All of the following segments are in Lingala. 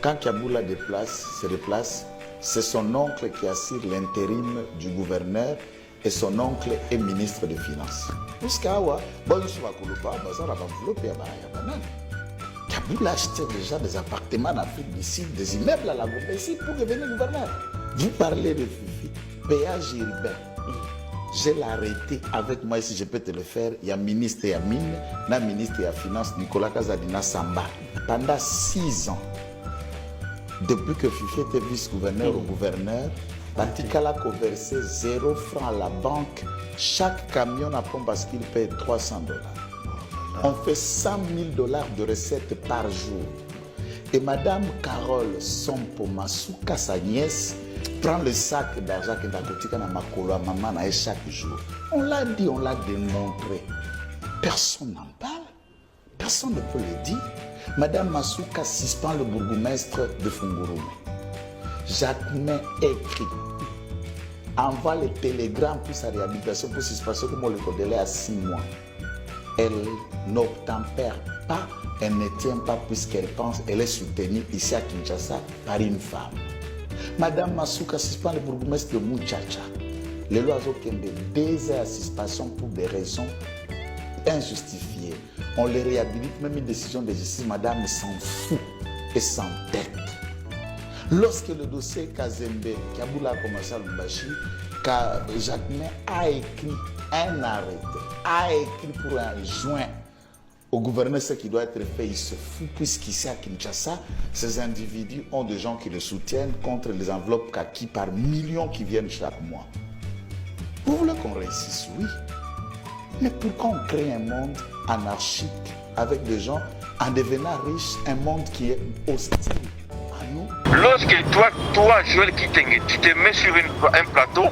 Quand Kaboula se déplace, c'est son oncle qui assure l'intérim du gouverneur et son oncle est ministre des Finances. Puisqu'Awa, Kaboula achetait déjà des appartements en Afrique du Sud, des immeubles à la Goutte ici pour devenir gouverneur. Vous parlez de Fifi, péage urbain. Je l'ai arrêté avec moi, si je peux te le faire. Il y a ministre et mine, la ministre et Finance, Nicolas Kazadina Samba. Pendant 6 ans, depuis que Fifi était vice-gouverneur ou gouverneur, Batikala a versé 0 francs à la banque. Chaque camion à pompe parce qu'il paye $300. On fait $100 000 de recettes par jour. Et Madame Carole Sompo Masuka, sa nièce, prend le sac d'argent que Dakotika na makolo à maman chaque jour. On l'a dit, on l'a démontré. Personne n'en parle. Personne ne peut le dire. Madame Masuka suspend le bourgmestre de Fungurume. Jacquemin écrit, envoie le télégramme pour sa réhabilitation, pour suspension, comme on le délai à 6 mois. Elle n'obtempère pas, elle ne tient pas puisqu'elle pense, elle est soutenue ici à Kinshasa par une femme. Madame Masuka suspend le bourgmestre de Mouchacha. Les lois ont 2 heures à suspension pour des raisons injustifiées. On les réhabilite, même une décision de justice, madame s'en fout et s'entête. Lorsque le dossier Kazembe, Kaboula a commencé à Lumbashi, Jacquemin a écrit un arrêté, a écrit pour un joint au gouverneur ce qui doit être fait, il se fout puisqu'ici à Kinshasa, ces individus ont des gens qui le soutiennent contre les enveloppes kaki par millions qui viennent chaque mois. Vous voulez qu'on réussisse? Oui. Mais pourquoi on crée un monde anarchique avec des gens en devenant riches, un monde qui est hostile à nous? Lorsque toi Joël Kitenge, tu te mets sur un plateau,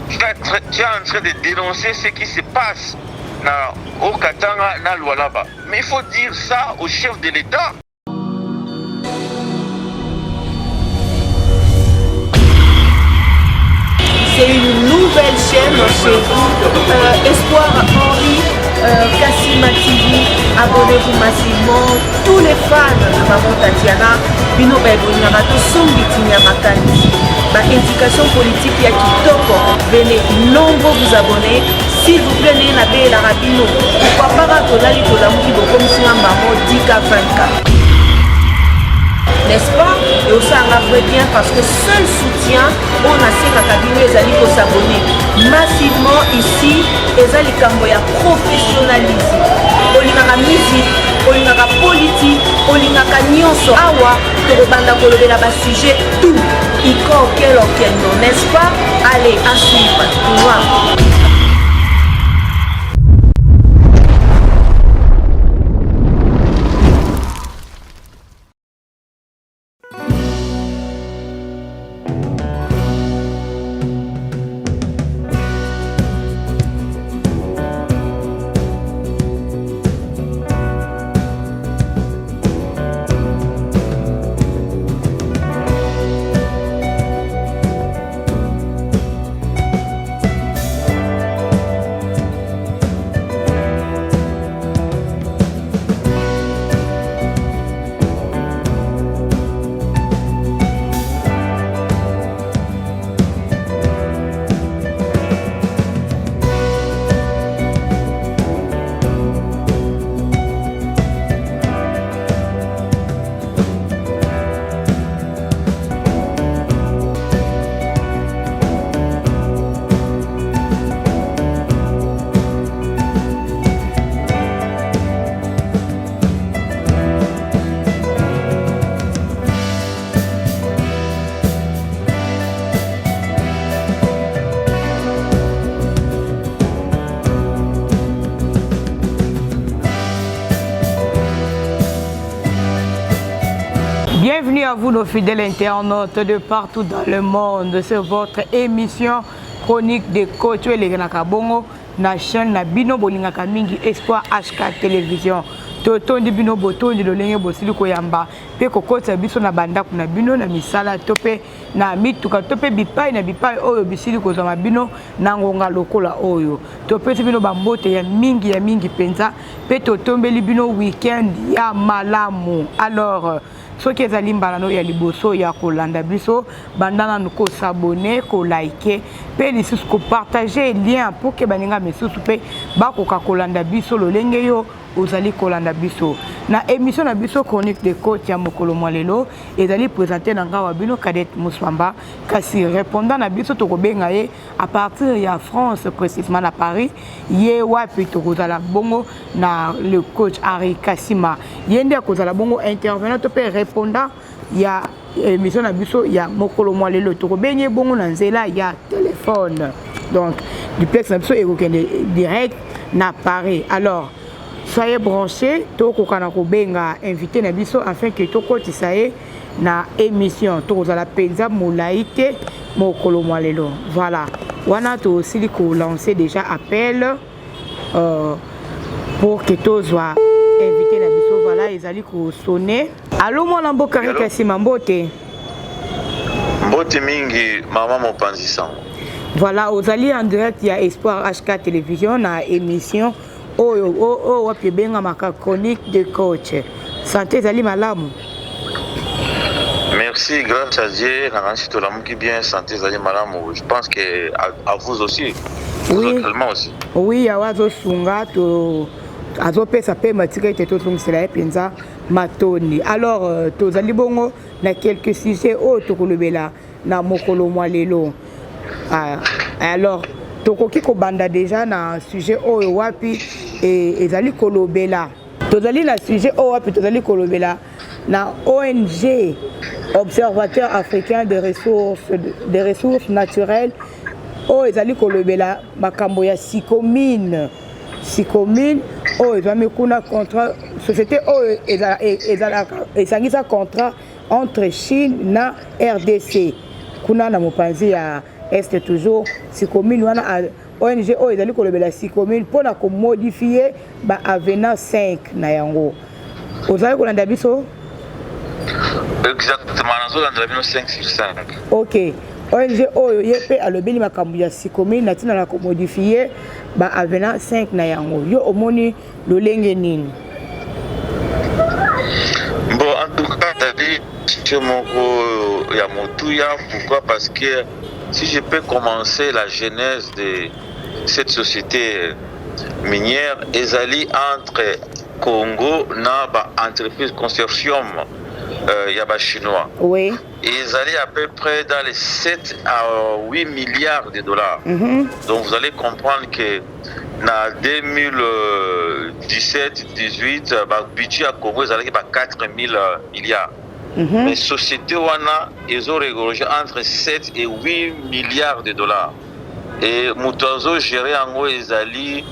tu es en train de dénoncer ce qui se passe au Katanga, na Lualaba. Mais il faut dire ça au chef de l'État. C'est une nouvelle chaîne chez vous, Espoir Henri, Kassima TV. Abonnez-vous massivement. Tous les fans de Maman Tatiana, Bino Bebonyamato, Sombitinia Makani. Ma indication politique y a Kitoko. Venez nombreux vous abonner. S'il vous plaît, n'ayez pas la rapino. Pourquoi pas que l'ali de l'amour qui vous comme si un maman 10K 20K. N'est-ce pas? Et aussi un vrai bien parce que seul soutien, on a ces cabinets, les alliés pour s'abonner massivement ici, et les camboya professionnalisés. On y a la musique, on y a la politique, on y a la nyonso. Awa, tu rebanda pour lever là-bas sujet, tout. Il faut auquel non, n'est-ce pas? Allez, à suivre. Wow. Bienvenue à vous nos fidèles internautes de partout dans le monde. C'est votre émission chronique de coach les Nakabongo na chaîne na bino bolingaka mingi Espoir HK télévision. Totondi bino botondi lolenge bosili koyamba pe kokota biso na banda kuna bino na misala tope na mituka tope bipai na bipai oyo bisili kozama bino na ngonga lokola oyo tope bino bambote ya mingi penza pe totombeli bino weekend ya malamu. Alors soki ezali mbala no ya liboso ya kolanda biso bandana nuko s'abonner ko liker pe lisusu ko partager lien pour que baninga misusu pe bakoka kolanda biso lolenge yo ozali kolanda biso na émission na biso chronique de coach ya mokolo mwalelo ezali présenter na ngawa bino Cadette Muswamba kasi répondant na biso to kobenga ye à partir ya France précisément na Paris ye wapi to kozala bongo na le coach Henri Kassima yende kozala bongo intervenant to pe répondant ya émission na biso ya mokolo mwalelo to kobenye bongo na nzela ya téléphone donc duplex na biso ekokende direct na Paris. Alors soyez branchés, toko kanako benga invité na biso afin que toko tisaye na émission toko za la penza moulaïté mokolo mwalelo. Voilà. Wana to aussi ko lancer déjà appel pour que to soit invité na biso voilà ezali ko sonner. Allô mon lambo Henri Kassima mbote. Mbote mingi mama mopanzi sango. Voilà, ozali en direct ya Espoir HK télévision na émission oh wapi benga maka chronique de coach. Santé ezali malamu. Merci, grâce à Dieu, tout le monde qui bien, santé ezali malamu. Je pense que à vous aussi. Vous également aussi. Oui, awazo sunga to azopesa pe matika ite to tungisela penza matoni. Alors tozali bongo na quelques sujets to kolobela na mokolo mwalelo. Alors tokoki kobanda déjà na sujet oyo wapi ezali kolobela tozali na sujet oyo wapi tozali kolobela na ONG Observateur africain des ressources naturelles oyo ezali kolobela makambo ya Sicomine oyo ezami kuna contrat société oyo ezangisa contrat entre Chine na RDC kuna na mopanzi ya est toujours Sicomine wana ONG oyo ezali kolobela Sicomine mpona komodifie ba avenant 5 na yango ozali kolanda biso exactement nazolanda bino 5 sur 5 ok ONG oyo ye pe alobeli makambo ya Sicomine na ntina na komodifie ba avenant 5 na yango yo omoni lolenge nini bon en tout cas tadi moko ya motuya pourquoi parce que si je peux commencer la genèse de cette société minière, ezali entre Congo na ba entreprise consortium yaba chinois. Oui. Ezali à peu près dans les 7 à 8 milliards de dollars. Donc vous allez comprendre que na 2017-18 ba budget à Congo ezali ba 4000 milliards. Les sociétés wana ils ont régorgé entre 7 et 8 milliards de dollars. Et Moutazo géré en gros ezali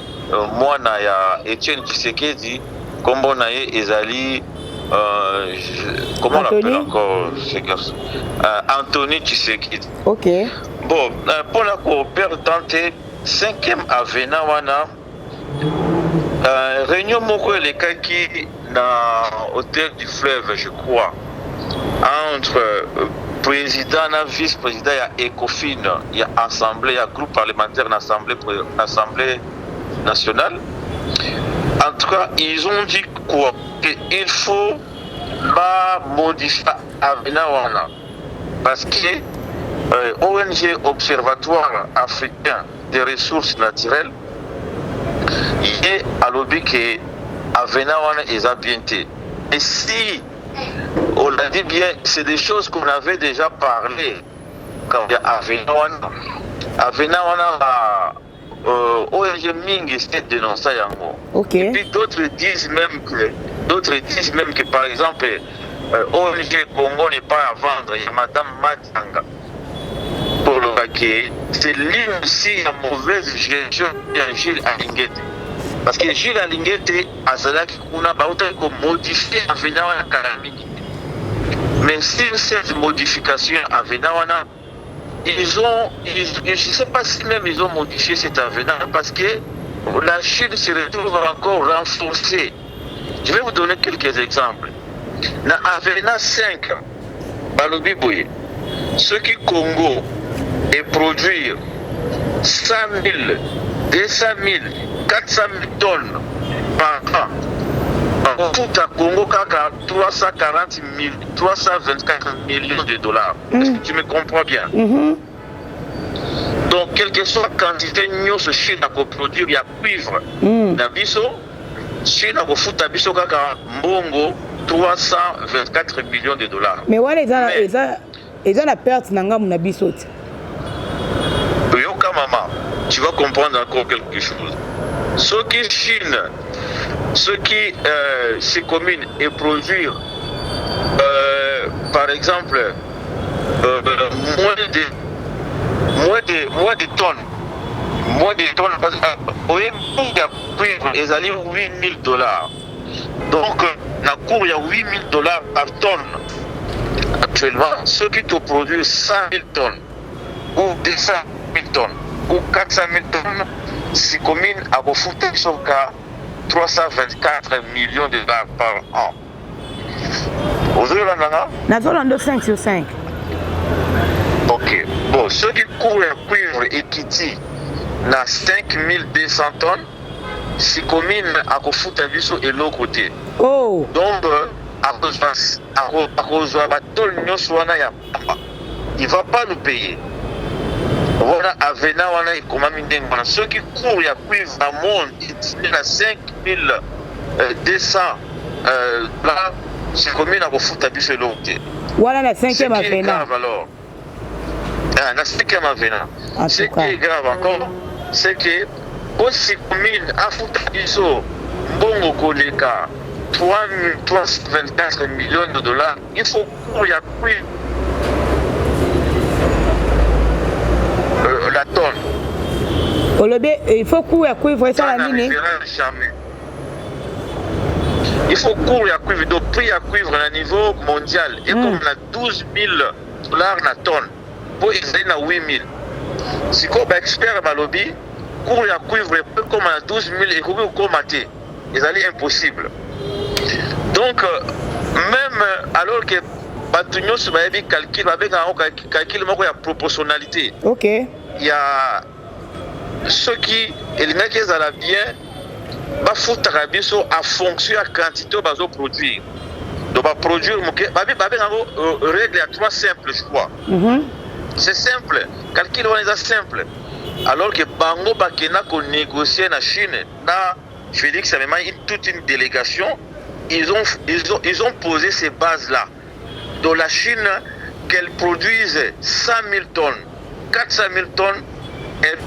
moi na ya Etienne Tshisekedi comme on a ezali comment on l'appelle encore ce garçon Anthony Tshisekedi. OK. Bon pour la coopérer tenter 5e avenant wana réunion moko les cas qui na hôtel du fleuve je crois entre président et vice-président, il y a ECOFIN, il y a assemblée, il y a groupe parlementaire, l'Assemblée nationale. En tout cas, ils ont dit quoi? Qu'il faut pas modifier l'avenant. Parce que ONG Observatoire africain des ressources naturelles, il est à l'objet que l'avenant est ambienté. Et si on l'a dit bien, c'est des choses qu'on avait déjà parlé quand il y a Avenant. ONG Ming s'est dénoncé yango. Okay. Et puis d'autres disent même que par exemple ONG Congo n'est pas à vendre. Il y a Madame Matanga pour le paquet. C'est l'une aussi la mauvaise gestion de Gilles Alingete. Parce que Gilles Alingete a cela qui a modifié Avenant à Karamini. Mais si cette modification Avenant, je ne sais pas si même ils ont modifié cet avenant parce que la Chine se retrouve encore renforcée. Je vais vous donner quelques exemples. Dans l'avenant 5, Balobi Boye, ce qui Congo est produire 100 000, 200 000, 400 000 tonnes par an tout à Congo, 324 millions de dollars. Est-ce que tu me comprends bien? Donc, quelle que soit la quantité de Chine à produire, il y a cuivre. Nabiso, Chine a foutu Nabiso kaka mbongo 324 millions de dollars. Mais voilà, ils ont la perte dans Nabiso. Yoka maman, tu vas comprendre encore quelque chose. Ce qui Chine, ce qui ces communes et produire, par exemple, moins de tonnes. Moins de tonnes, parce que ils allaient 8 000 dollars. Donc, la cour, il y a 8 000 dollars par tonne. Actuellement, ceux qui te produisent 100 000 tonnes, ou 200 000 tonnes, ou 400 000 tonnes, ces communes à foutu sur 324 millions de dollars par an. Aujourd'hui, là, on a 5 sur 5. Ok. Bon, ceux qui courent à cuivre et Kiti, na 5200 tonnes, ces communes à foutu et l'autre côté. Oh. Donc, il ne va pas nous payer. Voilà, Avena, ceux qui courent à cuivre dans le monde, ils ont 5200 là, c'est combien à foutre à bus et l'autre. Voilà la 5e Avena. Ce qui est grave alors, la 5e Avena, ce qui est grave encore, c'est que aussi commune à foutre à bus, bon collègue, 324 millions de dollars, il faut courir à cuivre. La tonne. Il faut courir à cuivre ça la ligne. Jamais. Il faut courir à cuivre. Donc, prix à cuivre à niveau mondial. Et comme on a 12 000 dollars la tonne, pour essayer à 8 000. Si comme expert à lobby, courir à cuivre comme on a 12 000 et courir au comaté, c'est impossible. Donc, même alors que Batugno se va calcul avec un calcul de proportionnalité. Ok. Il y a ceux qui, les mecs qui ont bien, va foutre à fonction de la quantité de produire. Donc, va produire, règle à 3 simples, je crois. C'est simple, calcul est simple. Alors que Bango Bakena qu'on négocie en Chine, là, je vais dire que c'est vraiment toute une délégation, ils ont posé ces bases-là. Dans la Chine, qu'elle produise 100 000 tonnes, 400 000 tonnes, elle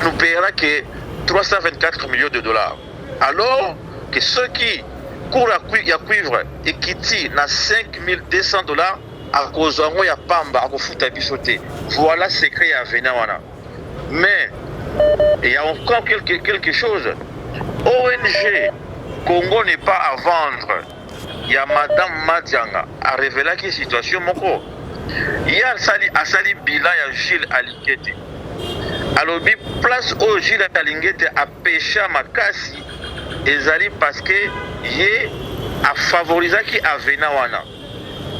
nous paiera que 324 millions de dollars. Alors que ceux qui courent à cuivre et qui tirent à 5 200 dollars, à cause de il y a Pamba, à foutre à bichoter. Voilà ce secret à Venawana. Mais il y a encore quelque chose. ONG Congo n'est pas à vendre. Il y a Madame Madianga a révélé que situation moko. Il y a Asali Bila et Gilles Alingete. Alors, place au Gilles Alingete a pêché à Makasi, et parce que il a favorisé qui a Venawana.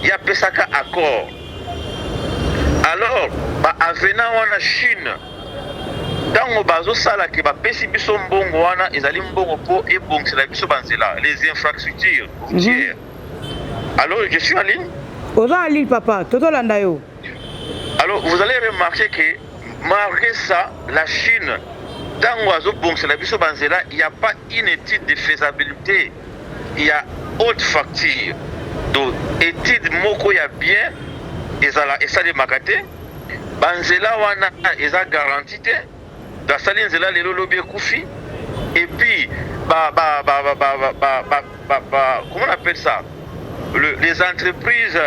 Il y a pêché à accord. Alors, à Venawana Chine, dans le bazo sala qui va pêcher biso mbongo wana, ils allaient mbongo po et bon c'est la biso banzela, les infrastructures routières. Alors, je suis en ligne. En ligne, papa. Toto Landayo. Alors, vous allez remarquer que, malgré ça, la Chine, dans l'oiseau bon, c'est la biso banzela, il n'y a pas une étude de faisabilité. Il y a haute facture. Donc, étude moko il y a bien, et ça de magaté. Banzela wana, ils ont garanti. Dans sa ligne, là, les lobby koufi. Et puis, comment on appelle ça? Les entreprises,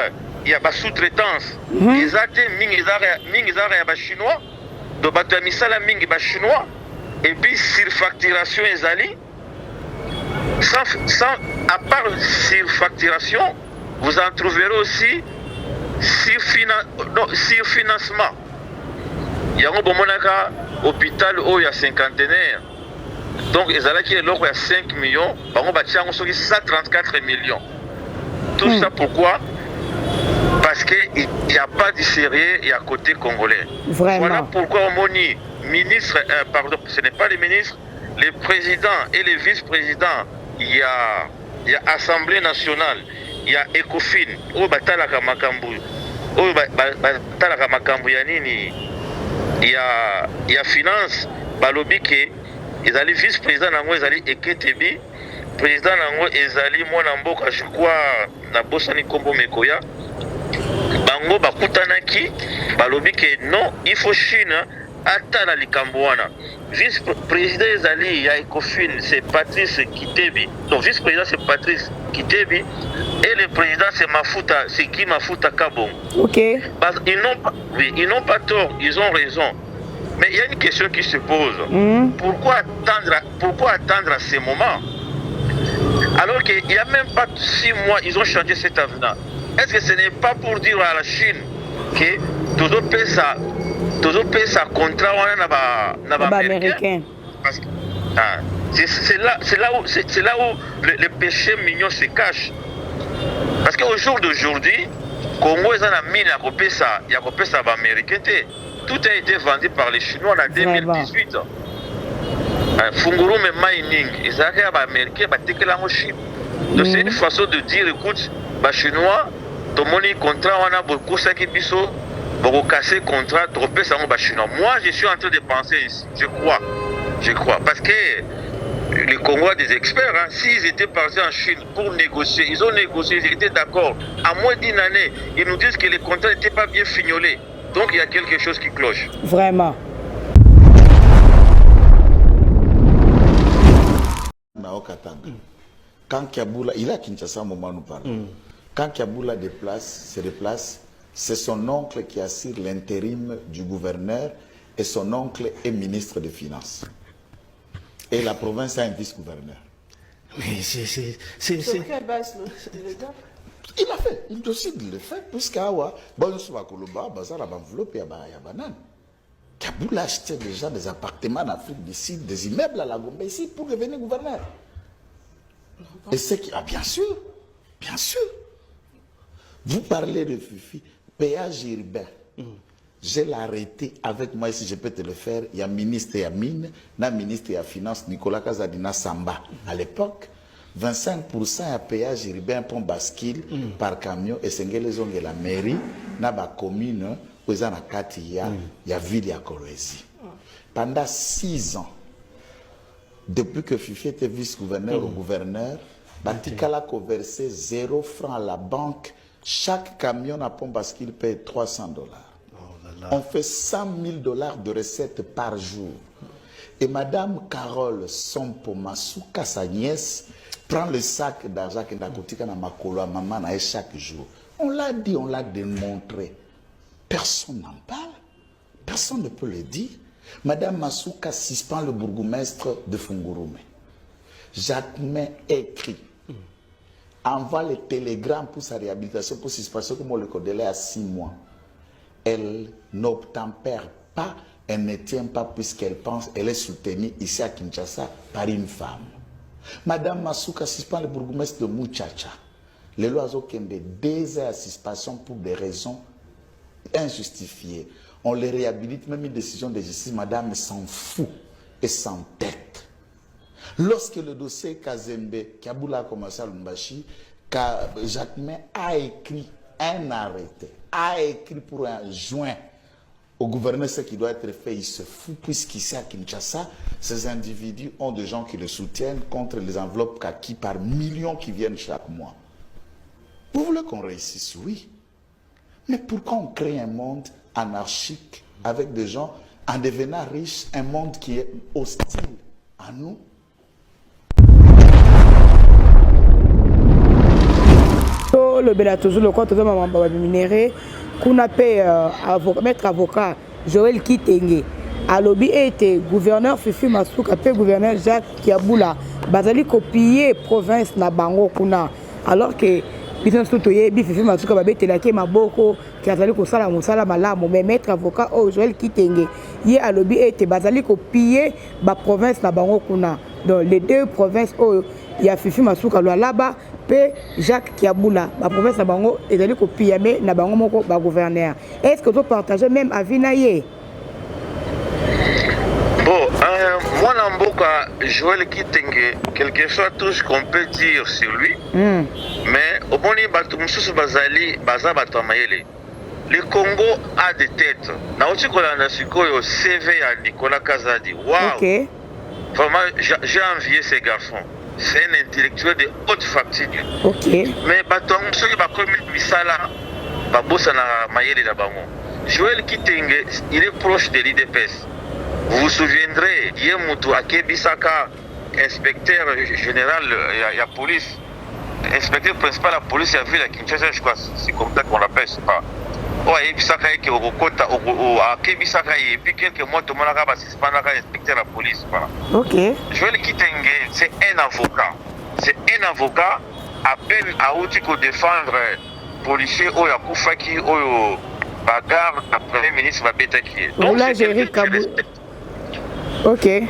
il y a des sous-traitance. Les athées, ils sont chinois. Donc, ils sont chinois. Et puis, surfacturation, à part surfacturation, vous en trouverez aussi surfinancement. Il y a un hôpital où il y a cinquantenaire. Donc, ils ont qui est là, il y a 5 millions. Par contre, il y a 134 millions. Tout ça pourquoi? Parce qu'il n'y a pas de sérieux et à côté congolais. Vraiment. Voilà pourquoi on dit ministre, pardon, ce n'est pas les ministres, les présidents et les vice-présidents, il y a il y a Assemblée nationale, il y a Ecofin, oyo batalaka makambo, oyo batalaka makambo ya nini, il y a finance, balobi ke ezali vice-président nango ezali Eketebi, président nango ezali mwana mboka je crois na bosani kombo Mekoya. Bango bakutanaki balobi ke non, il faut Chine atala likambo wana. Vice-président ezali ya Ecofin, c'est Patrice Kitebi. Donc vice-président c'est Patrice Kitebi et le président c'est Guy Mafuta Kabong. Ok. Ils n'ont pas tort, ils ont raison. Mais il y a une question qui se pose. Pourquoi attendre à ce moment? Alors qu'il n'y a même pas 6 mois, ils ont changé cet avenant. Est-ce que ce n'est pas pour dire à la Chine que toujours ça contrat américain? Parce que c'est là où le péché mignon se cache. Parce qu'au jour d'aujourd'hui, Congo est en mine à couper ça américain. Tout a été vendu par les Chinois en 2018. Fungurume Mining, ils arrivent à américain, ils Chine. Donc c'est une façon de dire, écoute, les Chinois, tout le monde a contrat, on a beaucoup ça qui biso, pour casser le contrat, trop ça les Chinois. Moi, je suis en train de penser ici, je crois, parce que les Congolais des experts, hein, s'ils étaient partis en Chine pour négocier, ils ont négocié, ils étaient d'accord. À moins d'une année, ils nous disent que les contrats n'étaient pas bien fignolés. Donc il y a quelque chose qui cloche. Vraiment. Quand Kiaboula, il est à Kinshasa au moment où nous parlons. Quand Kiaboula se déplace, c'est son oncle qui assure l'intérim du gouverneur et son oncle est ministre des Finances. Et la province a un vice-gouverneur. Mais c'est... quelle base Il a fait, il décide de le faire, puisqu'Awa, bon, sur la Koloba, Bazar a enveloppé à banane. Kaboul a acheté déjà des appartements en Afrique du Sud, des immeubles à la Gombe ici pour devenir gouverneur. Et c'est qui. Ah, bien sûr. Vous parlez de Fifi, péage urbain. Je l'ai arrêté avec moi, si je peux te le faire. Il y a ministre Yamine, na ministre de Finance, Nicolas Kazadina Samba. À l'époque, 25% à péage urbain pour bascule par camion et c'est la mairie, na ba commune, où il y a ville à Kolwezi. Pendant 6 ans, depuis que Fifi était vice-gouverneur au gouverneur, Batikala a versé 0 francs à la banque. Chaque camion à pont bascule paye $300. On fait $100 000 de recettes par jour. Et Madame Carole Sompo Masuka, sa nièce, prend le sac d'argent que Nakotika na makolo à maman chaque jour. On l'a dit, on l'a démontré. Personne n'en parle. Personne ne peut le dire. Madame Masuka suspend le bourgmestre de Fungurume. Jacquemin écrit. Envoie le télégramme pour sa réhabilitation, pour suspension, comme on le connaît à 6 mois. Elle n'obtempère pas, elle ne tient pas puisqu'elle pense, elle est soutenue ici à Kinshasa par une femme. Madame Masuka suspend le bourgmestre de Muchacha. Les lois ont 2 heures à suspension pour des raisons injustifiées. On les réhabilite, même une décision de justice, madame s'en fout et s'entête. Lorsque le dossier Kazembe, Kaboula a commencé à Lumbashi, Jacquemin a écrit un arrêté, a écrit pour un joint au gouverneur ce qui doit être fait, il se fout, puisqu'ici à Kinshasa, ces individus ont des gens qui le soutiennent contre les enveloppes kaki par millions qui viennent chaque mois. Vous voulez qu'on réussisse? Oui. Mais pourquoi on crée un monde anarchique avec des gens en devenant riches, un monde qui est hostile à nous? Le Béla toujours le compte de maman minéré qu'on appelle maître avocat Joël Kitenge à lobby était gouverneur Fifi Masuka pe gouverneur Jacques Kiaboula bazali copier province na bango kuna alors que business tout yebi Fifi Masuka babetela ke maboko ki azali ko sala mosala malamu mais maître avocat Joël Kitenge ye à lobby était bazali copier ba province na bango kuna dans les 2 provinces il y a Fifi Masuka là-bas pe Jacques Kiaboula la province na bango ezali copier mais na bango moko ba gouverneur. Est-ce que tu partages même avis na ye? Bon, Moi, Namboka, Joël Kitenge, quel que soit tout ce qu'on peut dire sur lui, mais au bon niveau, Bazali, Bazabato Mayele. Le Congo a des têtes. Naoti Kolana Sikoyo, CV à Nicolas Kazadi. Waouh! Ok. Vraiment, j'ai envié ces garçons. C'est un intellectuel de haute facture. Ok. Mais Baton, ceux qui ont commis Misala, Babosa na Mayele là-bas. Joël Kitenge, il est proche de l'IDPS. Vous vous souviendrez, Yemutu Akebisaka, inspecteur général de la police, inspecteur principal de la police de la ville de Kinshasa, je crois, c'est comme ça qu'on l'appelle, je sais pas. Ouais, Ebisaka qui au Kota, Akebisaka, et puis quelques mois, tout le monde a suspendu inspecteur de la police. Voilà. Ok. Joël Kitenge, c'est un avocat. C'est un avocat à peine à outil pour défendre policiers, ou à Koufaki, ou bagarre, le premier ministre va bêter qui est. Donc, là, j'ai Kabou. Ok. Mais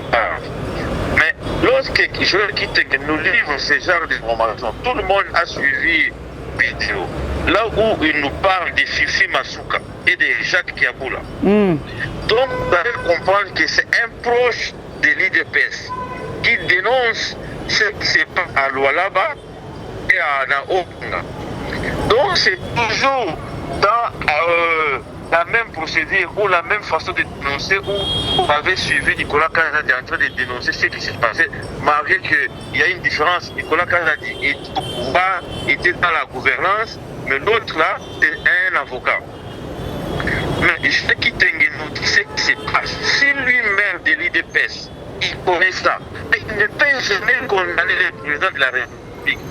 lorsque Joël Kitenge nous livre ce genre d'informations, tout le monde a suivi vidéo. Là où il nous parle de Fifi Masuka et de Jacques Kiaboula. Donc, vous allez comprendre que c'est un proche de l'IDPS qui dénonce ce qui se passe à Lualaba et à Naopunga. Donc, c'est toujours dans la même procédure ou la même façon de dénoncer où vous avez suivi Nicolas Kazadi en train de dénoncer ce qui s'est passé, malgré qu'il y a une différence. Nicolas Kazadi est au pouvoir, était dans la gouvernance, mais l'autre là, c'est un avocat. Mais je sais Kitenge nous dit ce qui se passe. Si lui-même de l'IDPS, il connaît ça, il ne peut jamais condamner le président de la République.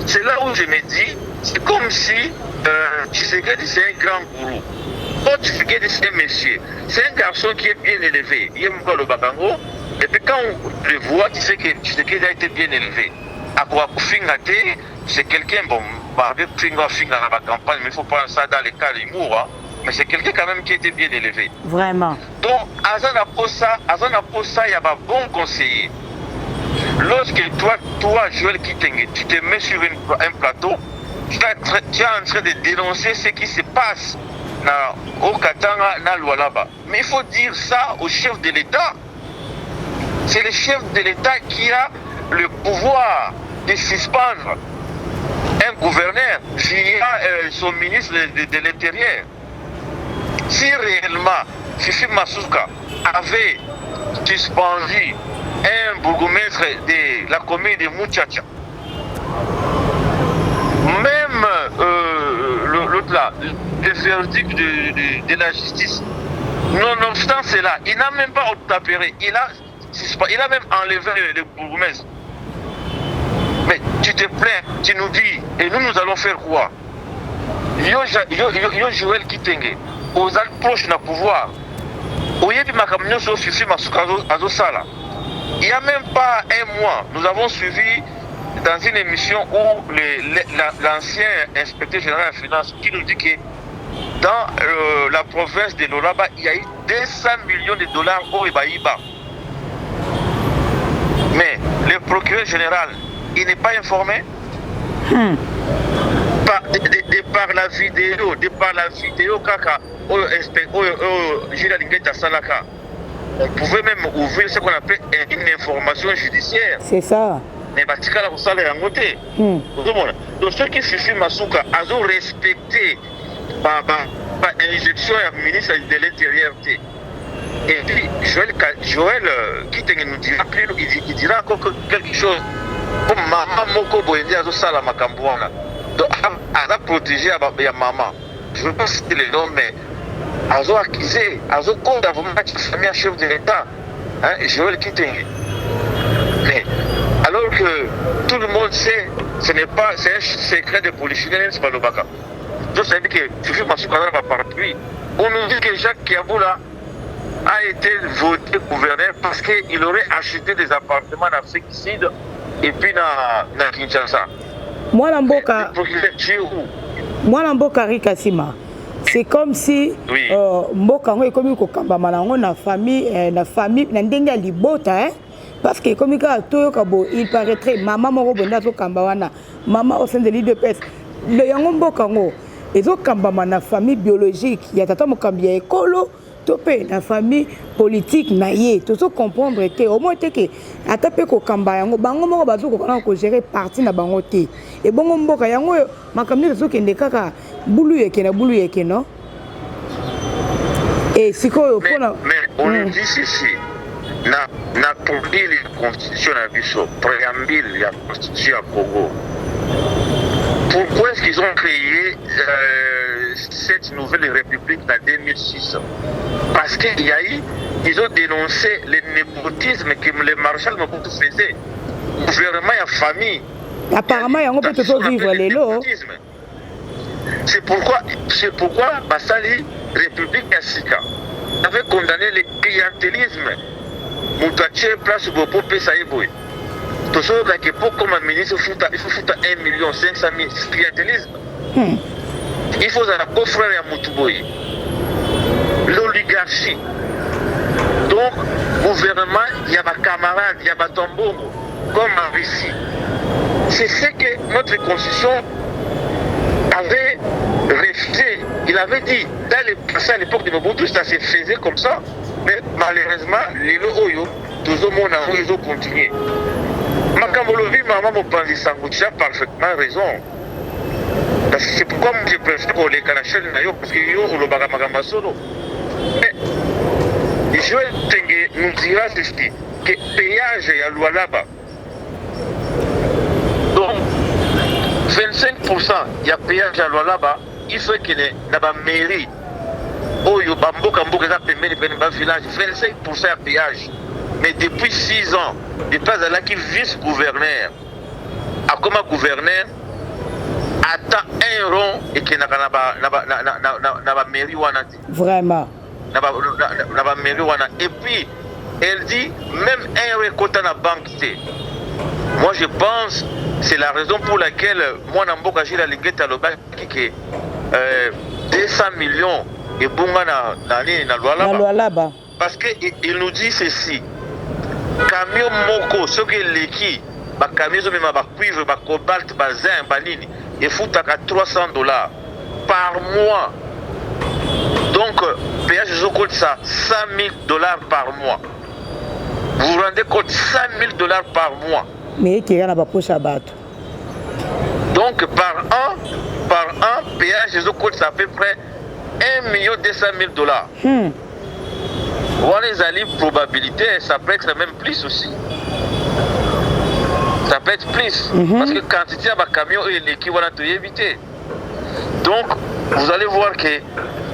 C'est là où je me dis, c'est comme si Tshisekedi c'est un grand gourou. Quand Tshisekedi c'est un monsieur, c'est un garçon qui est bien élevé. Il aime le Babango. Et puis quand on le voit, tu sais que Tshisekedi a été bien élevé. À quoi c'est quelqu'un, bon, avec Finga dans la campagne, mais il ne faut pas ça dans les cas d'humour, hein. Mais c'est quelqu'un quand même qui a été bien élevé. Vraiment. Donc, Azana Posa, il y a un bon conseiller. Lorsque toi, Joël Kitenge, tu te mets sur un plateau, tu es en train de dénoncer ce qui se passe au Katanga, dans Lualaba. Mais il faut dire ça au chef de l'État. C'est le chef de l'État qui a le pouvoir de suspendre un gouverneur via son ministre de l'Intérieur. Si réellement Fifi Masuka avait suspendu un bourgmestre de la commune de Mouchacha, même l'autre là, le verdict de la justice, nonobstant cela, il n'a même pas obtempéré, il a même enlevé le bourgmestre. Mais tu te plains, tu nous dis, et nous allons faire quoi? Yo Joël Kitenge, aux proches du pouvoir, il n'y a même pas un mois, nous avons suivi dans une émission où l'ancien inspecteur général des finances qui nous dit que dans la province de Lualaba, il y a eu 200 millions de dollars au Ibaïba. Mais le procureur général, il n'est pas informé. Par la vidéo, kaka, on pouvait même ouvrir ce qu'on appelle une information judiciaire. C'est ça. Mais batikala kosala yango te. Donc ceux qui Fifi Masuka ont respecté par injection du ministre de l'Intérieur. Et puis Joël Kitenge nous dira plus, il dira encore quelque chose. Comme maman moko boyendi azosala makambo wana. Donc elle a protégé ya maman. Je ne veux pas citer les noms, mais azo accusé, azo compte vraiment la famille chef de l'État, hein, Joël Kitenge. Mais alors que tout le monde sait, c'est un secret de polichinelle, c'est pas le baka. Donc ça veut dire que Fifi Masuka va parapluie. On nous dit que Jacques Kiaboula a été voté gouverneur parce qu'il aurait acheté des appartements en Afrique du Sud et puis dans Kinshasa. Moi, Mboka Rikasima, c'est comme si Mboka est comme na famille, na ndenge libota, hein? Parce que comme il paraîtrait maman moko bonda to kambawana, maman au sein de l'IDPS, le yango Mboka ngo, ezo kambama na famille biologique, ya tata mokambi ya ekolo, topé la famille politique naïe tout ça comprendre que au moins que atapé ko kamba yango bango moko bazo ko kana ko gérer parti na bango te et bongo mboka yango makamni zo kende kaka bulu yeke non et siko mais on dit ceci na préambule la constitution na biso préambule la constitution à Congo. Pourquoi est-ce qu'ils ont créé cette nouvelle république en 2006? Parce qu'il y a eu, ils ont dénoncé le népotisme que le maréchal Mobutu faisait. Gouvernement et famille. Apparemment, il y a un peu de vivre les lots. C'est pourquoi Bassali, République Yassika, avait condamné le clientélisme. Moutaché, place Bobo, Pesaïboui. Tout ça, pour comme un ministre, il faut foutre 1 500 000 clientélisme. Il faut un confrère à Moutouboui. L'oligarchie. Donc, gouvernement, il y a des camarades, il y a des tombongo, comme en Russie. C'est ce que notre constitution avait refusé. Il avait dit, dans le passé à l'époque de Mobutu, ça se faisait comme ça, mais malheureusement, les Oyo, tout le monde a continué. Makambolovi, maman, mon pandi Sangoucha a parfaitement raison. Parce que c'est pourquoi je préfère qu'on les canachène, parce que yo, on le bagamagama solo. Mais Joël Tengue nous dira ceci, que péage est à Lualaba. Donc, 25%, il y a péage à Lualaba, il faut qu'il y ait dans la mairie. Oh, yo, Bamboka, Mboka, village, 25% à péage. Mais depuis 6 ans, il passe à là qui vice-gouverneur. À comme gouverneur, attend un rond et qui n'a pas mairie. Vraiment. Et puis, elle dit, même un récolte dans la banque. Moi, je pense, c'est la raison pour laquelle, moi, Namboka, j'ai la linguette à l'Oba, qui est 200 millions et Bunga na loi là-bas. Parce qu'il nous dit ceci. Camion moko ce que l'équipe ba camion zo même ba cuivre ba cobalt ba zinc ba nini et fout à $300 par mois. Donc péage zo coûte ça $100,000 par mois. Vous vous rendez compte, $100,000 par mois. Mais qui a pas poche à battre. Donc par an péage zo coûte ça à peu près $1,200,000. Voilà les probabilités, ça peut être même plus aussi. Ça peut être plus. Parce que quantité de camions et l'équipe, on a tout évité. Donc, vous allez voir que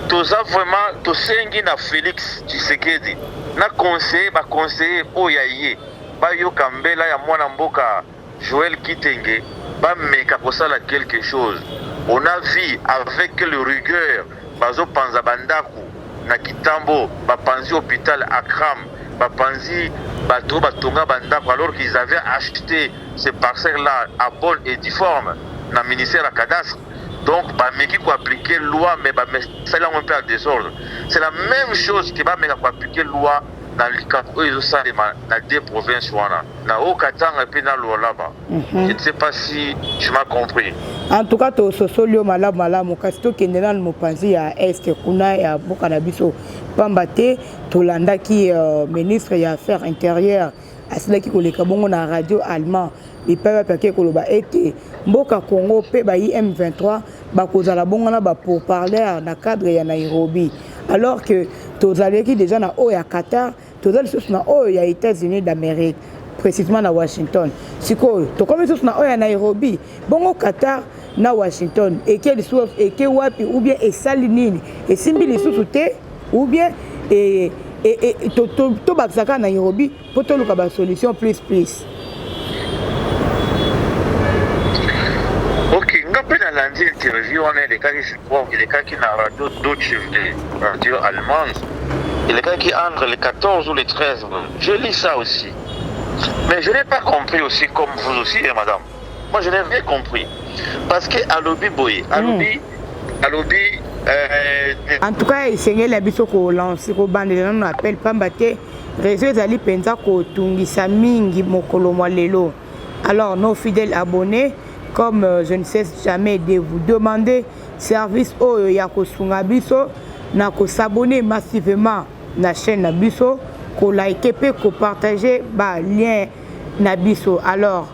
tout ça vraiment, tout ça na Félix Tshisekedi, na conseiller Oyaye, ba yo Kambela ya mwana mboka Joël Kitenge, ba meka kosala quelque chose. On a vu avec le rigueur, bazo panza bandaku. Na Kitambo, bapanzi hôpital Akram, bapanzi bateau batonga bandako alors qu'ils avaient acheté ces parcelles-là à bonne et due forme dans le ministère à cadastre. Donc, bameki ko appliquer loi, mais ça là un peu à désordre. C'est la même chose que bameki ko appliquer loi dans le cap où ils ont ça dans 2 provinces na Haut-Katanga et puis dans l'Oualaba. Je ne sais pas si tu m'as compris. En tout cas, to sosolio malamu kasito kendena mopanzi ya est kuna ya boka na biso pambate tolanda ki ministre ya affaires intérieures asilaki koleka bongo na radio allemand bipepe peke koloba ete mboka Congo pe ba M23 bakozala bongo na ba pour parler na cadre ya Nairobi alors que tozaleki déjà na o ya Qatar tozali sous na o ya États-Unis d'Amérique précisément na Washington. Siko to comme sous na o ya Nairobi bongo Qatar na Washington et quel soit et que wapi ou bien et salinini et simbi les sous-souté ou bien et to baksaka na Nairobi pour to luka ba solution plus. OK, ngapi na lundi interview on est les cas qui croient les cas qui na radio Deutsche Welle radio allemande et les cas qui entre les 14 ou les 13. Je lis ça aussi. Mais je n'ai pas compris aussi comme vous aussi madame. Moi je n'ai rien compris. Parce que à lobby boy, à lobby en tout cas, il s'est la biso ko lancer ko bande on appelle pambate réseau ezali penza ko tungisa mingi mokolo mwa lelo. Alors nos fidèles abonnés, comme je ne cesse jamais de vous demander service oyo ya ko sunga biso na ko s'abonner massivement na chaîne na biso, ko liker pe ko partager ba lien na biso. Alors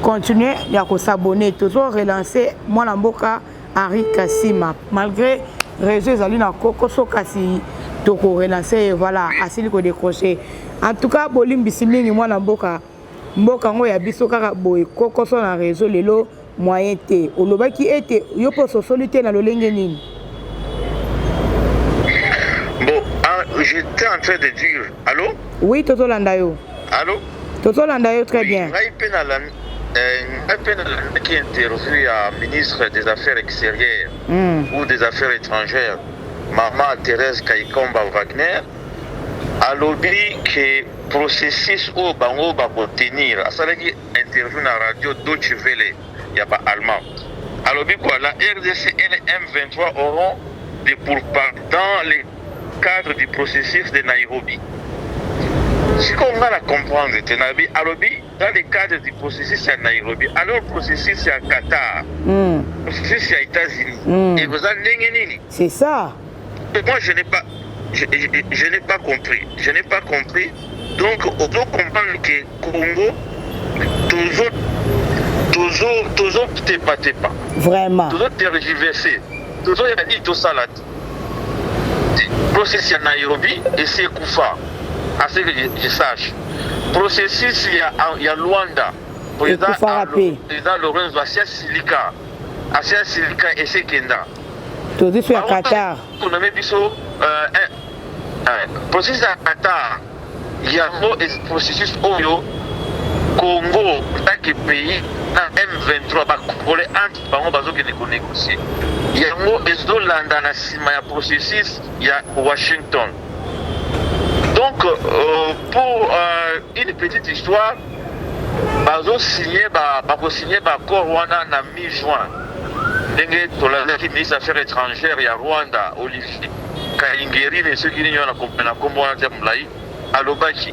continuez à s'abonner, toujours relancer moi na mboka Henri Kassima malgré réseaux ezali na kokoso kasi to ko relancer voilà asili ko décrocher. En tout cas bolimbisi mingi moi na mboka ngo ya biso kaka boy kokoso na réseau lelo moyen te olobaki ete yo poso solité na lolenge nini. Bon, j'étais en train de dire allô. Oui toto landa yo. Allô. Toto landa yo très bien. Qui interview à ministre des Affaires extérieures ou des Affaires étrangères, Maman Thérèse Kaikomba Wagner, a lobby que processus au bango va tenir. À ça qui interview na radio Deutsche Welle, il y a pas allemand. A lobby quoi, la RDC et le M23 auront des pourparlers dans le cadre du processus de Nairobi. Ce qu'on va la comprendre, dans le cadre du processus à Nairobi, alors le processus c'est à Qatar, le processus c'est aux États-Unis. Et vous avez c'est ça. Moi, je n'ai pas compris. Je n'ai pas compris. Donc, on doit comprendre que Congo, toujours pas. Vraiment. Toujours tergiversé. Toujours il a dit tout ça là. Processus à Nairobi et c'est Koufa. À ce que je sache. Processus, il y a Luanda. Président Lorenzo Assia Silika. Assia Silika et c'est Kenda. Tout dit sur Qatar. On a mis processus à Qatar. Il y a un processus au Congo, tant que pays, M23, Congolais, entre qui négocier. Il y a un Landa, un processus, il y a Washington. Donc, pour une petite histoire, ils ont signé l'accord Rwanda en mi-juin. Le ministre des Affaires étrangères, il y a Rwanda, Olivier Kaingeri, et ceux qui n'ont pas compris, à l'Obaki.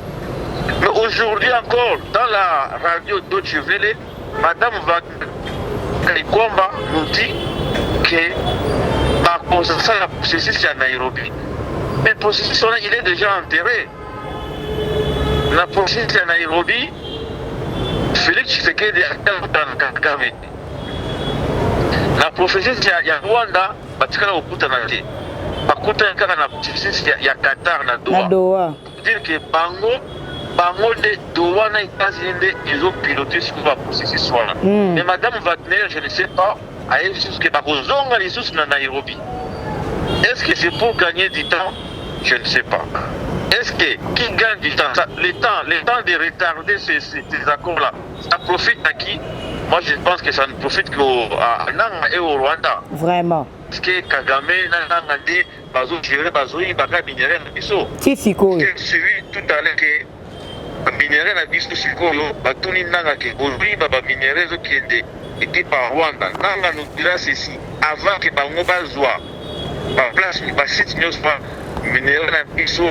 Mais aujourd'hui encore, dans la radio Deutsche Welle, Madame Kaikomba nous dit que la processus est à Nairobi. Mais le processus, il est déjà enterré. La processus à Nairobi, Félix Tshisekedi a Kagame. La processus, il y a Rwanda, Batikala Okutanate. Bakuta na processus, il y a Qatar, na Doha. Dire que Bango de Doha na États-Unis, ils ont piloté sur la processus. Mais Madame Wagner, je ne sais pas, a eu jusqu'à Bakozonga les sous na Nairobi. Est-ce que c'est pour gagner du temps? Je ne sais pas. Est-ce que qui gagne du temps? Le temps de retarder ces accords-là, ça profite à qui? Moi, je pense que ça ne profite qu'au Nanga et au Rwanda. Vraiment. Parce que Kagame, Nanga dit, Bazo gérer, Bazo, il va minérer na biso. Tisiko. J'ai suivi tout à l'heure que minérer na biso siko, Batuni Nanga que aujourd'hui, Baba minérer qui était par Rwanda. Nanga nous dira ceci, avant que Bango Bazoa, par place, par site news, minérer na biso,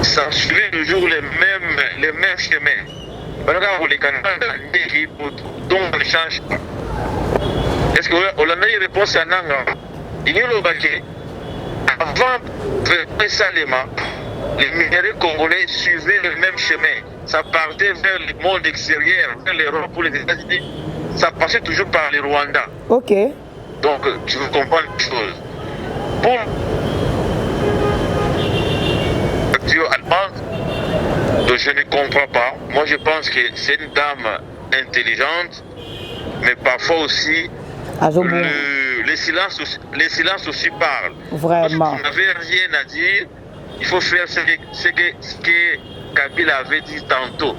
ça suivait toujours les mêmes chemins. Regarde les Canadiens, donc on ne change pas. Est-ce qu'on a une réponse à Nanga? Il y a le baquet. Avant de Salema, les minéraux congolais suivaient le même chemin. Ça partait vers le monde extérieur, vers l'Europe ou les États-Unis. Ça passait toujours par les Rwandais. Ok. Donc, tu veux comprendre une chose. Pour allemande, je ne comprends pas. Moi, je pense que c'est une dame intelligente, mais parfois aussi, les silences aussi parlent. Vraiment. Vous n'avez rien à dire. Il faut faire ce que Kabila avait dit tantôt.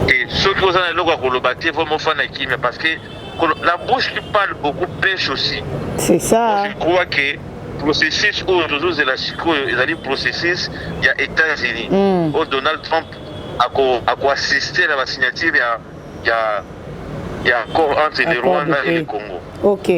Et ceux qui vous en avez le bâtir, vont me faire parce que la bouche qui parle beaucoup pêche aussi. C'est ça. Moi, je crois que processus aujourd'hui de la psycho, il processus, il y a États-Unis. Où Donald Trump a assisté à la signature, il y a accord entre le Rwanda et le Congo. Ok.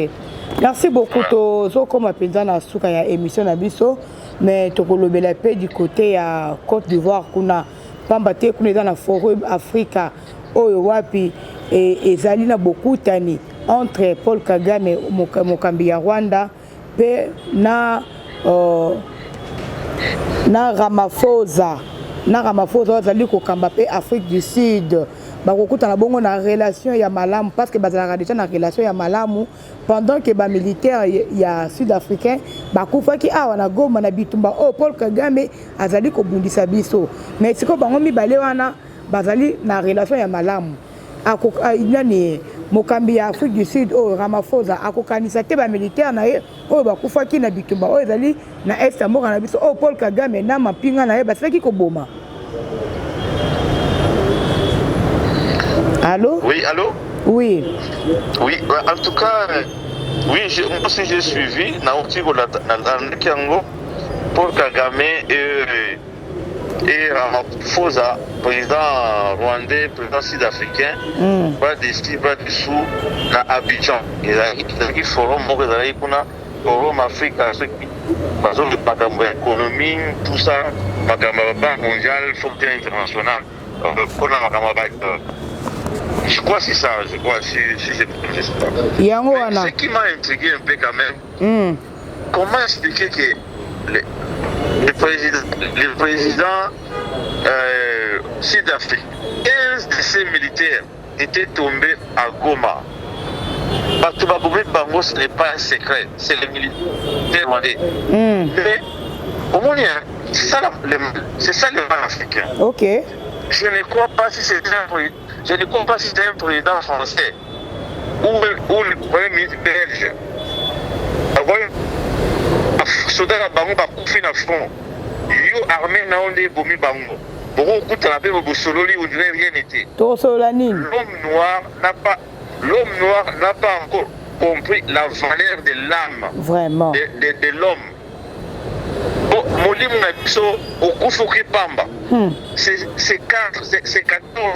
Merci beaucoup. Tozo comme appelé na suka ya émission na biso, mais tokolobela pe du côté à Côte d'Ivoire kuna pambate kuna dans la forum Africa oyo wapi et ezali na beaucoup tani entre Paul Kagame mokambi ya Rwanda pe na na Ramaphosa bazali kokamba pe Afrique du Sud bakokutana bongo na relation ya malamu parce que bazalaka déjà na relation ya malamu pendant que ba militaire ya sud-africain bakufaki awa na Goma na bitumba Paul Kagame azali kobundisa biso mais siko bango mibale wana bazali na relation ya malamu nani mokambi ya Afrique du Sud Ramaphosa akokanisa te ba militaire na ye bakufaki na bitumba ezali na est ya mboka na biso Paul Kagame na mapinga na ye basilaki koboma. Allô? Oui, allô? Oui. Oui, en tout cas, oui, moi aussi j'ai suivi Paul Kagame et Ramaphosa, président rwandais, président sud-africain, va dessous à Abidjan. Il y a un forum, forum Afrique, par exemple, l'économie, tout ça, la Banque mondiale, le Fonds international, je crois que c'est ça, je crois, si j'ai pas. Ce qui m'a intrigué un peu quand même, comment expliquer que le président sud-africain, 15 de ses militaires étaient tombés à Goma. Bango, ce n'est pas un secret, c'est les militaires rwandais. Mais au moins, c'est ça le mal africain. Ok. Je ne crois pas si c'est un président français ou le premier ministre belge. Soda bango bakufi na front. Yo armée na onde bomi bango. Boko kuta na pe bosololi on dirait rien n'était. L'homme noir n'a pas encore compris la valeur de l'âme. Vraiment. De l'homme. Molimu na biso okufuki pamba. Ces 14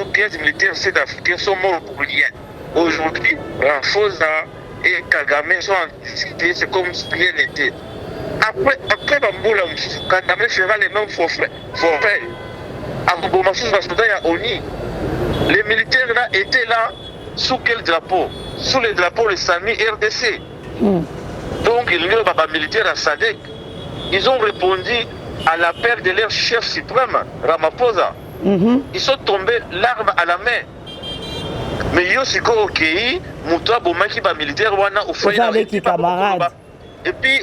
ou 15 militaires sud-africains sont morts pour rien. Aujourd'hui, Ramaphosa et Kagame sont anticipés, c'est comme si rien n'était. Après Bamboula, Kagame fera les mêmes forfaits. Les militaires là étaient là sous quel drapeau? Sous le drapeau de Sami RDC. Donc il y a des militaires à Sadek. Ils ont répondu à l'appel de leur chef suprême, Ramaphosa. Ils sont tombés l'arme à la main. Mais yo siko okei, mutoa bomaki ba militaire wana ufanya avec les camarades. Et puis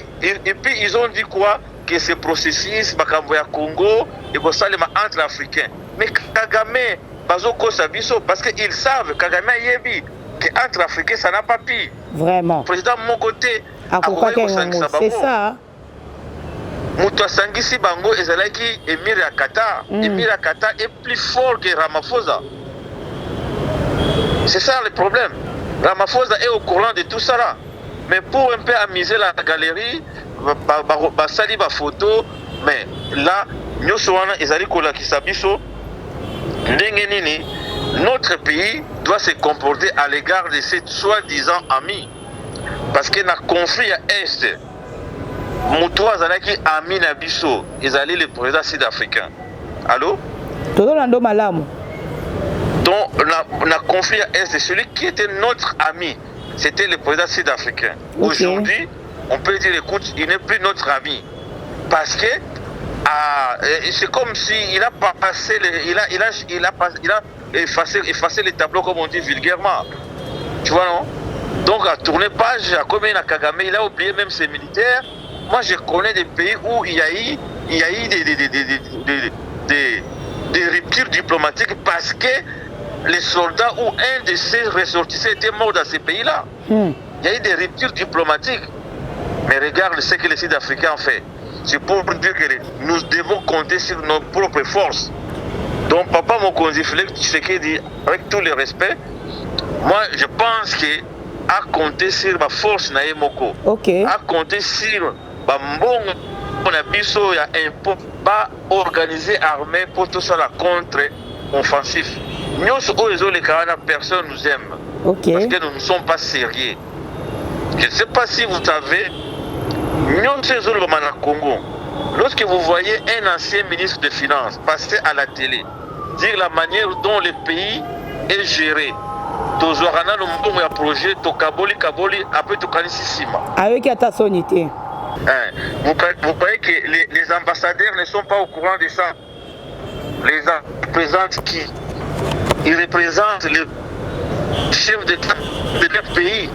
ils ont dit quoi? Que ce processus bakambo ya Congo et bosalema entre africains. Mais Kagame bazoko sabiso parce qu'ils savent Kagame yebi que entre africains ça n'a pas pire. Vraiment. Président mon côté c'est ça. Muto sangisi bango ezalaki Emir ya Qatar. Emir ya Qatar est plus fort que Ramaphosa. C'est ça le problème. Ramaphosa est au courant de tout ça là. Mais pour un peu amuser la galerie, basali ba photo, mais là, nyoso wana ezali kolakisa biso ndenge nini notre pays doit se comporter à l'égard de ces soi-disant amis. Parce que na conflit à Est, mutu azalaki ami na biso, ezali le président sud-africain. Allô? Todo lando malamu. Donc, la conflit à Est, celui qui était notre ami, c'était le président sud-africain. Okay. Aujourd'hui, on peut dire, écoute, il n'est plus notre ami. Parce que c'est comme s'il n'a pas passé, il a effacé les tableaux, comme on dit vulgairement. Tu vois, non? Donc, à tourner page, à combien à Kagame, il a oublié même ses militaires. Moi, je connais des pays où il y a eu des ruptures diplomatiques parce que les soldats ou un de ces ressortissants était mort dans ces pays-là. Il y a eu des ruptures diplomatiques. Mais regarde ce que les Sud-Africains ont fait. C'est pour dire que nous devons compter sur nos propres forces. Donc, Papa Mokonzi Félix Tshisekedi, avec tout le respect, moi, je pense que à compter sur ma force na Moko, à compter sur ma mbongo na biso ya impôt, pas organiser armée pour tout ça la contre-offensif. Personne nous aime. Parce que nous ne sommes pas sérieux. Je ne sais pas si vous savez, Congo, lorsque vous voyez un ancien ministre des Finances passer à la télé, dire la manière dont le pays est géré, projet, après tout. Avec ta sonité. Hein, vous croyez que les ambassadeurs ne sont pas au courant de ça? Les représentent qui? Ils représentent le chef d'État de leur pays.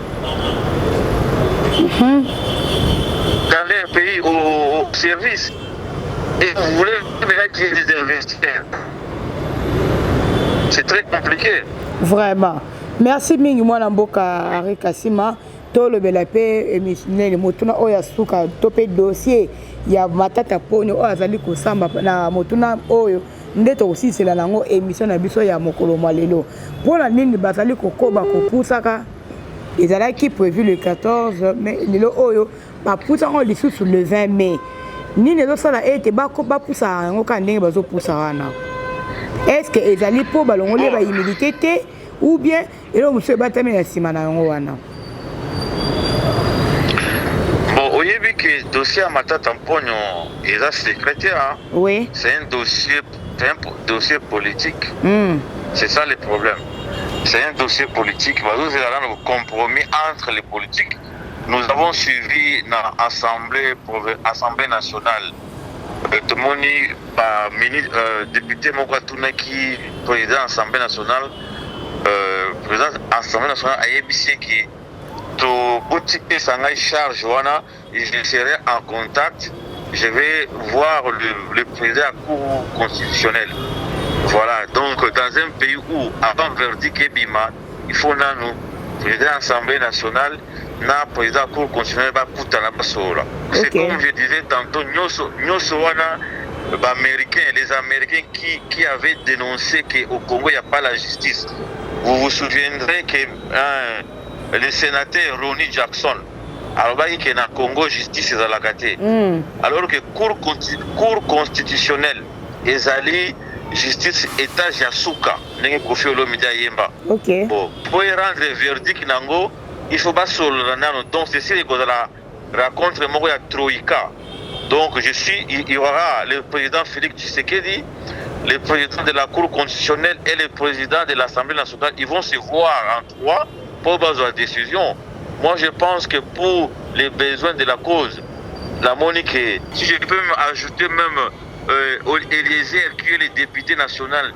Dans leur pays, au service. Et vous voulez déjà qu'il y ait des investisseurs. C'est très compliqué. Vraiment. Merci mingi mwana mboka Henri Kassima. Tolobela pe émission motuna oya suka topé dossier ya matata poni oyo azali kosamba na motuna oyo ndeto aussi c'est la nango émission na biso ya mokolo malelo. Pona nini bazali kokoba kopusaka ezalaki prévu le 14 mais lelo oyo ba pusaka lisusu le 20 mai. Nini ezosala ete bapusa yango ka ndenge bazopusa wana. Est-ce que ezali po balongoli ba humilité te ou bien elo monsieur batami na sima na yango wana? Bon, oyebi que dossier à Matata Mponyo est secrétaire. Oui. C'est un dossier politique. C'est ça le problème. C'est un dossier politique. Nous avons un compromis entre les politiques. Nous avons suivi l'Assemblée nationale. Tomoni, député Mokatouna qui président de l'Assemblée nationale, président de l'Assemblée nationale a ébissé qui boutique Sangai charge wana et je serai en contact. Je vais voir le président de la Cour constitutionnelle. Voilà, donc dans un pays où avant verdict et bima, il faut nous président de l'Assemblée nationale, na président de la Cour constitutionnelle va kutana basola. C'est comme je disais tantôt, nyoso wana les Américains qui avaient dénoncé qu'au Congo il n'y a pas la justice. Vous vous souviendrez que le sénateur Ronnie Jackson alors qu'il y a Congo justice est à la gâté. Alors que cour constitutionnelle ezali justice état jasuka ndenge Kofi Olomide yemba. Bon, pour rendre verdict nango il faut pas solana donc c'est si la rencontre moko ya troïka. Donc il y aura le président Félix Tshisekedi, le président de la Cour constitutionnelle et le président de l'Assemblée nationale, ils vont se voir en trois pour besoin de décision. Moi je pense que pour les besoins de la cause, la Monique, si je peux ajouter même Eliezer qui est le député national,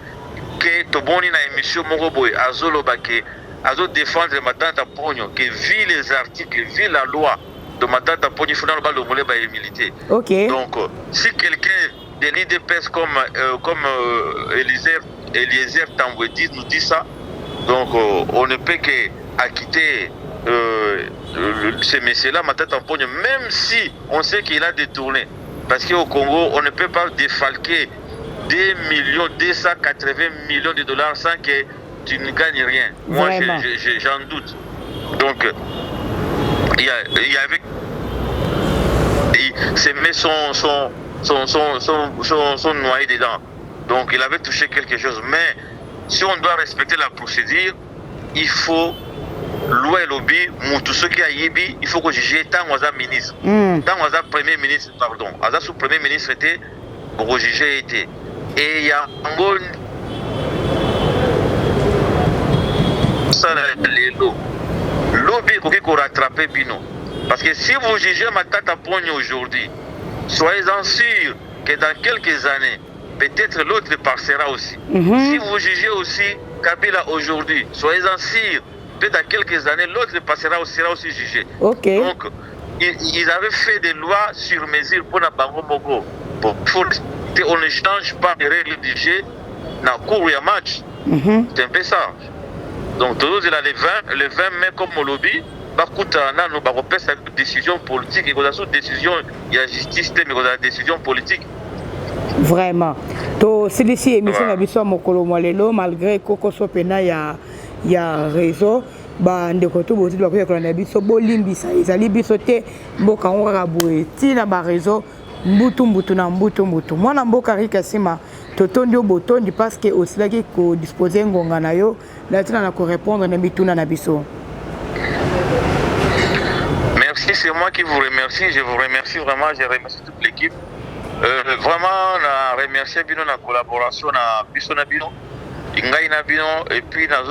que Toboni na émission Moroboy, Azolobake, Azo défendre Matata Pogno, que vit les articles, vit la loi de Matata Pogno, il faut dans le bal de Molé by humilité. Donc si quelqu'un de l'IDPS comme Eliezer Tambouedi nous dit ça, donc on ne peut qu'acquitter ce monsieur-là, Matata Pogno, même si on sait qu'il a détourné. Parce qu'au Congo, on ne peut pas défalquer 280 millions de dollars sans que tu ne gagnes rien. Moi, j'en doute. Donc, il y avait... Ces mecs sont noyés dedans. Donc, il avait touché quelque chose. Mais, si on doit respecter la procédure, il faut... louer lobby, tout ce qui a yébi, il faut que juge tant que ministre. Tant que premier ministre, pardon. Aza sous premier ministre était, pour juger était. Et il y a un bon... Ça, les lots. Lobby, il faut rattraper Bino. Parce que si vous jugez Matata Pogno aujourd'hui, soyez-en sûrs que dans quelques années, peut-être l'autre passera aussi. Si vous jugez aussi Kabila aujourd'hui, soyez-en sûrs. Peut-être dans quelques années, l'autre sera aussi jugé. Donc, ils avaient fait des lois sur mesure pour la Bango Mogo. On ne change pas les règles du jeu dans le cours de match. C'est un peu ça. Donc, tous les 20 mai comme au lobby, nous avons pris cette décision politique et nous avons une décision, il y a justice, mais nous avons une décision politique. Vraiment. Donc, c'est ici émission de Bissau Mokolo Malelo, malgré Koko Sopena, il y a réseau. Ndeko to bozi bakoya kolanda biso bolimbisa ezali biso te mboka ngora boye tina ba réseau mbutu na mbutu mwana mboka Henri Kassima totondi obotondi parce que osilaki ko disposer ngonga na yo na tina na ko répondre na bituna na biso. Merci, c'est moi qui vous remercie, je vous remercie vraiment, je remercie toute l'équipe. Vraiment na remercier bino na collaboration na biso na bino, ingai na bino et puis na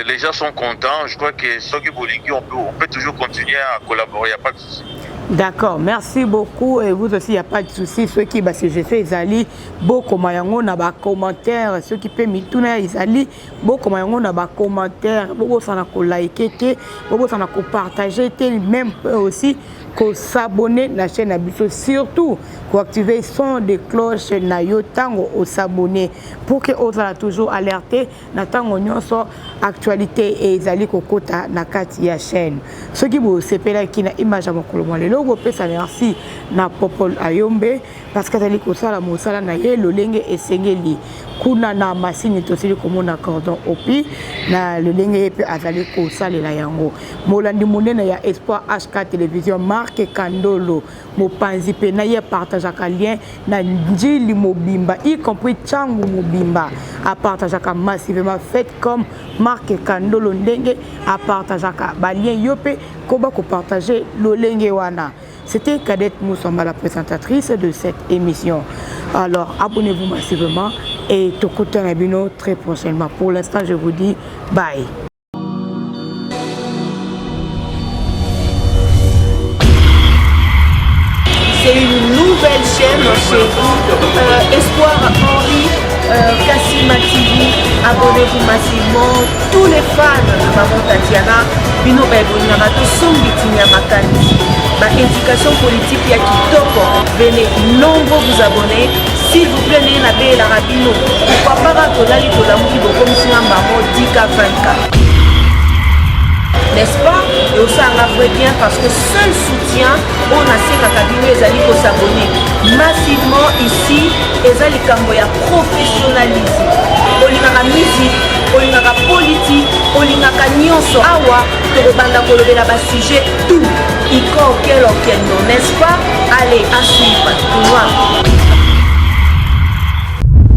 les gens sont contents. Je crois que ceux qui on peut toujours continuer à collaborer, il n'y a pas de souci. D'accord, merci beaucoup. Et vous aussi, il n'y a pas de souci. Ceux qui, si je sais, ils allaient beaucoup de commentaires. Ceux qui peuvent m'y tourner, ils allaient beaucoup de commentaires. Beaucoup de liker, beaucoup de partager, même aussi qu'on s'abonner à la chaîne Abisso, surtout qu'on activer le son de cloche na yo tango au s'abonner pour que vous soyez toujours alerté na tango nyonso actualité et ezali kokota na kati ya chaîne. Ceux qui vous sepela qui na image à mokolo mo lelo go pesa merci na Popol Ayombe parce que ezali kosala mosala na ye lolenge esengeli kuna na masini tosili komona cordon opi na lolenge pe azali kosalela yango molandi monene ya Espoir HK télévision Marc Kandolo mopanzi pe na ye partageaka lien na njili mobimba y compris Tchangu mobimba a partageaka massivement fait comme Marc Kandolo ndenge a partageaka ba lien yope koba ko partager lolenge wana. C'était Kadette Moussamba, la présentatrice de cette émission. Alors, abonnez-vous massivement et Tokoto Nabino très prochainement. Pour l'instant, je vous dis bye. C'est une nouvelle chaîne chez vous, Espoir Henri, Kassima TV. Abonnez-vous massivement. Tous les fans de Maman Tatiana, Bino Baibonama, tous sont victimes Makani. Indication politique ya kitoko, venez nombreux vous abonner s'il vous plaît. N'ayez la paix la rabino pourquoi pas tolali tolamuki comme si un maman 10K 20K, n'est-ce pas? Et aussi on vrai bien parce que seul soutien on a ces cabinets les alliés pour s'abonner massivement ici et ça les cambo ya professionnalisme olingaka musique olingaka politique olingaka nyonso awa tokobanda kolobela ba sujet tout iko quel non, n'est-ce pas? Allez à suivre.